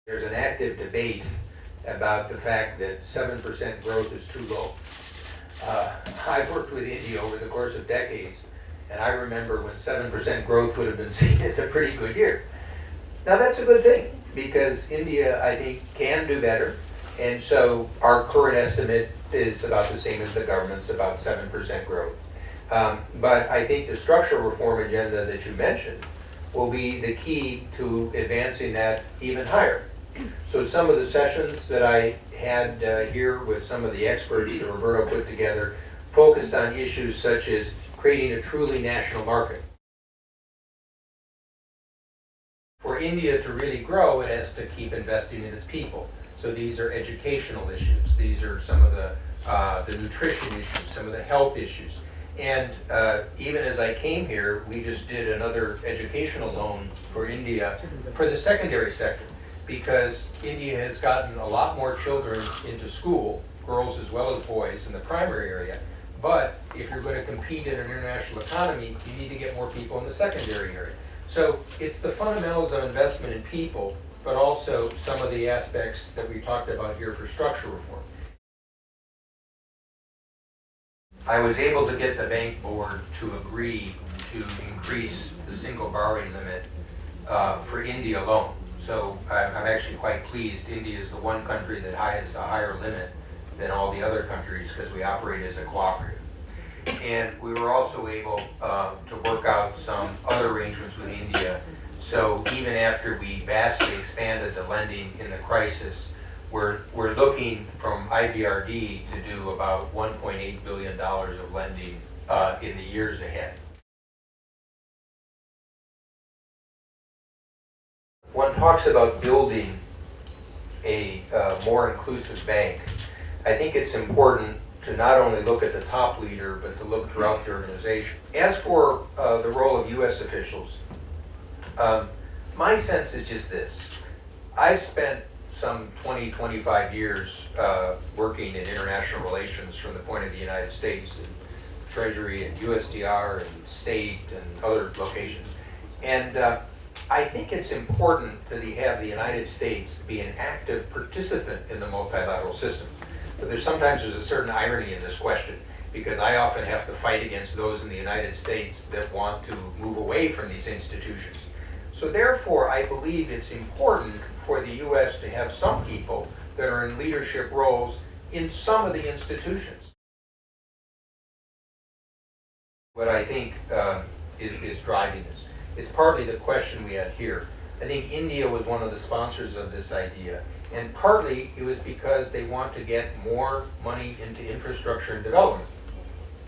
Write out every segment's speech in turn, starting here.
There's an active debate about the fact that 7% growth is too low. I've worked with India over the course of decades, and I remember when 7% growth would have been seen as a pretty good year. Now that's a good thing, because India, I think, can do better, and so our current estimate is about the same as the government's, about 7% growth. But I think the structural reform agenda that you mentioned will be the key to advancing that even higher. So some of the sessions that I had here with some of the experts that Roberto put together focused on issues such as creating a truly national market. For India to really grow, it has to keep investing in its people. So these are educational issues. These are some of the nutrition issues, some of the health issues. And even as I came here, we just did another educational loan for India for the secondary sector, because India has gotten a lot more children into school, girls as well as boys, in the primary area. But if you're going to compete in an international economy, you need to get more people in the secondary area. So it's the fundamentals of investment in people, but also some of the aspects that we talked about here for structural reform. I was able to get the bank board to agree to increase the single borrowing limit for India alone. So I'm actually quite pleased. India is the one country that has a higher limit than all the other countries because we operate as a cooperative. And we were also able to work out some other arrangements with India. So even after we vastly expanded the lending in the crisis, we're looking from IBRD to do about $1.8 billion of lending in the years ahead. One talks about building a more inclusive bank. I think it's important to not only look at the top leader, but to look throughout the organization. As for the role of U.S. officials, my sense is just this. I've spent some 20, 25 years working in international relations from the point of the United States, and Treasury and USDR and state and other locations. And I think it's important to have the United States be an active participant in the multilateral system. But sometimes there's a certain irony in this question, because I often have to fight against those in the United States that want to move away from these institutions. So therefore, I believe it's important for the U.S. to have some people that are in leadership roles in some of the institutions. What I think is driving this. It's partly the question we had here. I think India was one of the sponsors of this idea, and partly it was because they want to get more money into infrastructure and development,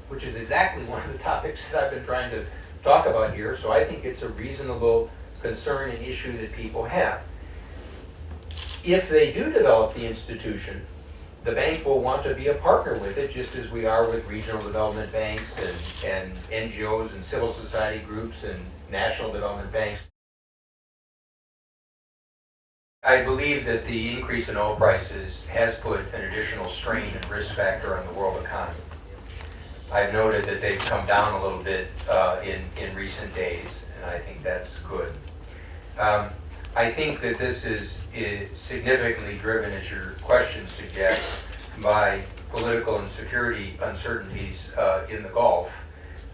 which is exactly one of the topics that I've been trying to talk about here. So I think it's a reasonable concern and issue that people have. If they do develop the institution, the bank will want to be a partner with it, just as we are with regional development banks and NGOs and civil society groups and national development banks. I believe that the increase in oil prices has put an additional strain and risk factor on the world economy. I've noted that they've come down a little bit in recent days, and I think that's good. I think that this is significantly driven, as your question suggests, by political and security uncertainties in the Gulf.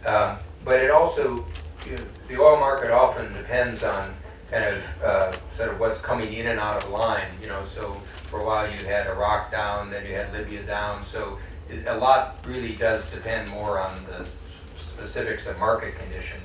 But it also, the oil market often depends on kind of sort of what's coming in and out of line. So for a while you had Iraq down, then you had Libya down. So a lot really does depend more on the specifics of market conditions.